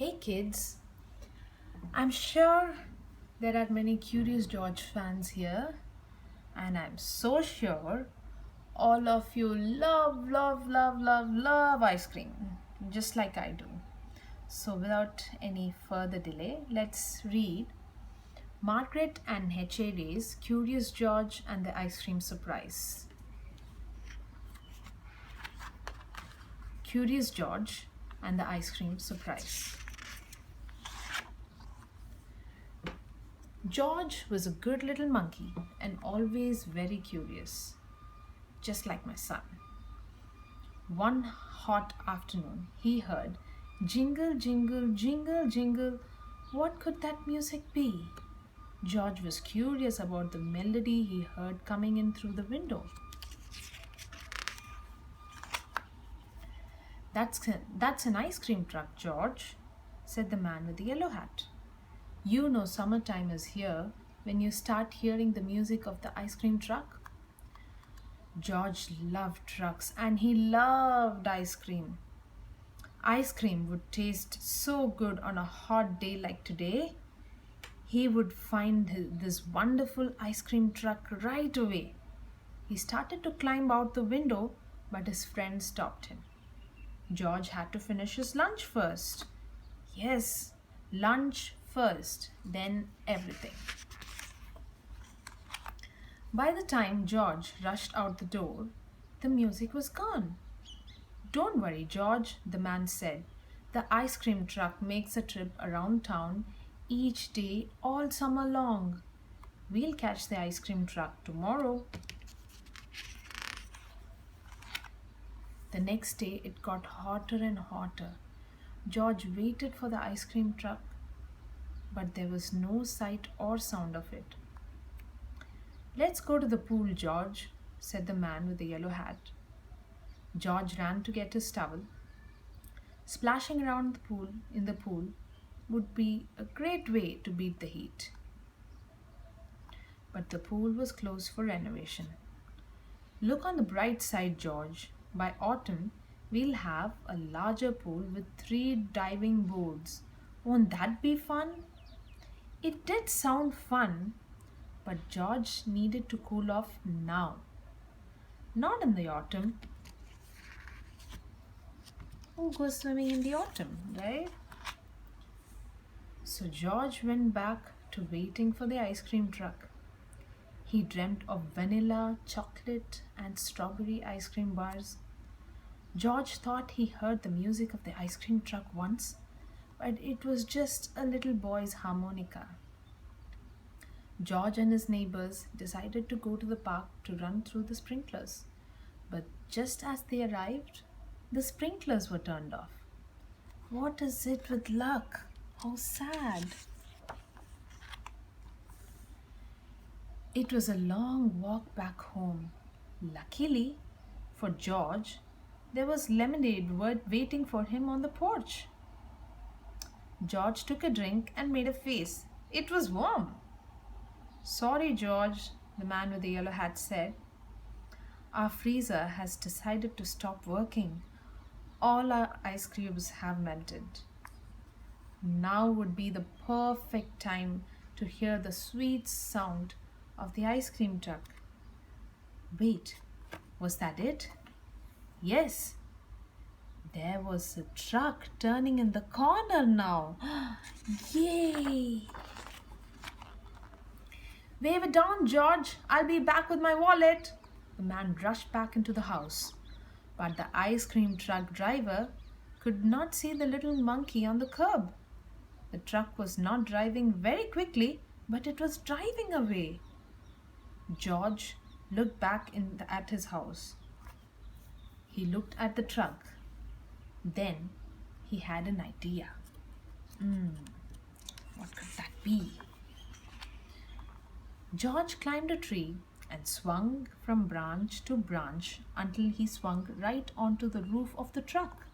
Hey kids, I'm sure there are many Curious George fans here, and I'm so sure all of you love ice cream, just like I do. So, without any further delay, let's read Margaret and H.A.'s Curious George and the Ice Cream Surprise. Curious George and the Ice Cream Surprise. George was a good little monkey and always very curious, just like my son. One hot afternoon, he heard jingle, jingle, jingle, jingle. What could that music be? George was curious about the melody he heard coming in through the window. That's an ice cream truck, George, said the man with the yellow hat. You know summertime is here when you start hearing the music of the ice cream truck. George loved trucks and he loved ice cream. Ice cream would taste so good on a hot day like today. He would find this wonderful ice cream truck right away. He started to climb out the window, but his friend stopped him. George had to finish his lunch first. Yes, lunch first, then everything. By the time George rushed out the door, the music was gone. Don't worry, George, the man said. The ice cream truck makes a trip around town each day all summer long. We'll catch the ice cream truck tomorrow. The next day it got hotter and hotter. George waited for the ice cream truck, but there was no sight or sound of it. Let's go to the pool, George, said the man with the yellow hat. George ran to get his towel. Splashing around in the pool would be a great way to beat the heat. But the pool was closed for renovation. Look on the bright side, George. By autumn, we'll have a larger pool with 3 diving boards. Won't that be fun? It did sound fun, but George needed to cool off now. Not in the autumn. Who goes swimming in the autumn, right? So George went back to waiting for the ice cream truck. He dreamt of vanilla, chocolate, and strawberry ice cream bars. George thought he heard the music of the ice cream truck once, but it was just a little boy's harmonica. George and his neighbors decided to go to the park to run through the sprinklers. But just as they arrived, the sprinklers were turned off. What is it with luck? How sad. It was a long walk back home. Luckily for George, there was lemonade waiting for him on the porch. George took a drink and made a face. It was warm. Sorry, George, the man with the yellow hat said. Our freezer has decided to stop working. All our ice cubes have melted. Now would be the perfect time to hear the sweet sound of the ice cream truck. Wait, was that it? Yes. There was a truck turning in the corner now. Yay! Wave it down, George. I'll be back with my wallet. The man rushed back into the house. But the ice cream truck driver could not see the little monkey on the curb. The truck was not driving very quickly, but it was driving away. George looked back at his house. He looked at the truck. Then he had an idea. What could that be? George climbed a tree and swung from branch to branch until he swung right onto the roof of the truck.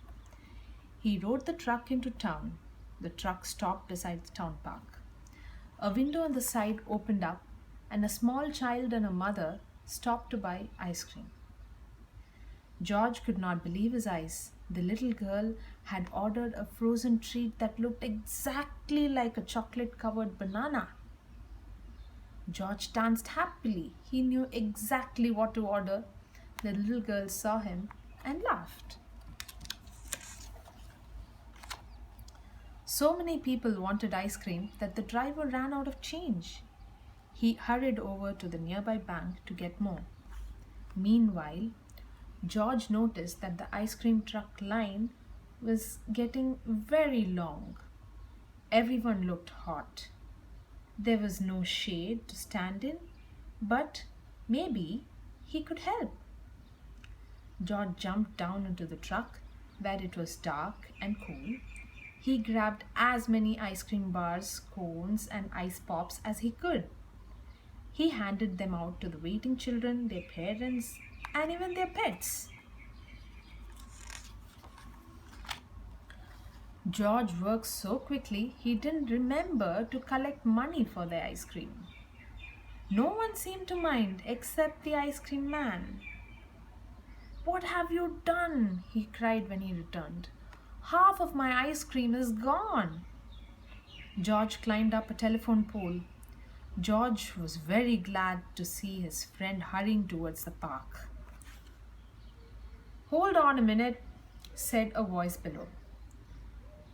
He rode the truck into town. The truck stopped beside the town park. A window on the side opened up, and a small child and a mother stopped to buy ice cream. George could not believe his eyes. The little girl had ordered a frozen treat that looked exactly like a chocolate-covered banana. George danced happily. He knew exactly what to order. The little girl saw him and laughed. So many people wanted ice cream that the driver ran out of change. He hurried over to the nearby bank to get more. Meanwhile, George noticed that the ice cream truck line was getting very long. Everyone looked hot. There was no shade to stand in, but maybe he could help. George jumped down into the truck where it was dark and cool. He grabbed as many ice cream bars, cones, and ice pops as he could. He handed them out to the waiting children, their parents, and even their pets. George worked so quickly he didn't remember to collect money for the ice cream. No one seemed to mind except the ice cream man. "What have you done?" he cried when he returned. "Half of my ice cream is gone." George climbed up a telephone pole. George was very glad to see his friend hurrying towards the park. "Hold on a minute," said a voice below.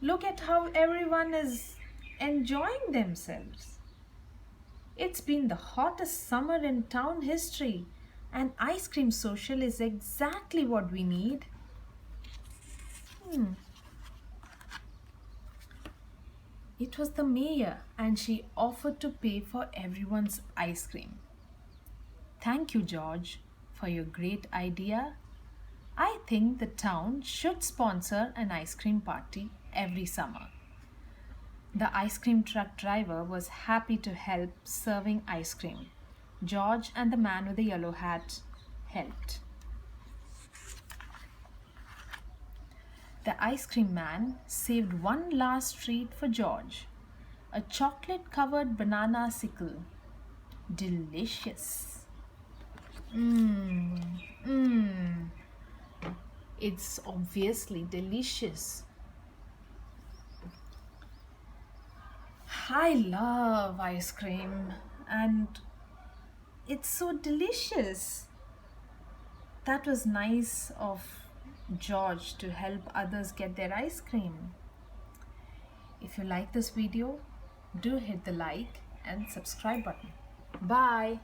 "Look at how everyone is enjoying themselves. It's been the hottest summer in town history, and ice cream social is exactly what we need." It was the mayor, and she offered to pay for everyone's ice cream. "Thank you, George, for your great idea. I think the town should sponsor an ice cream party every summer." The ice cream truck driver was happy to help serving ice cream. George and the man with the yellow hat helped. The ice cream man saved one last treat for George, a chocolate covered banana sickle. Delicious. Mmm, mmm. It's obviously delicious. I love ice cream and it's so delicious. That was nice of George to help others get their ice cream. If you like this video, do hit the like and subscribe button. Bye.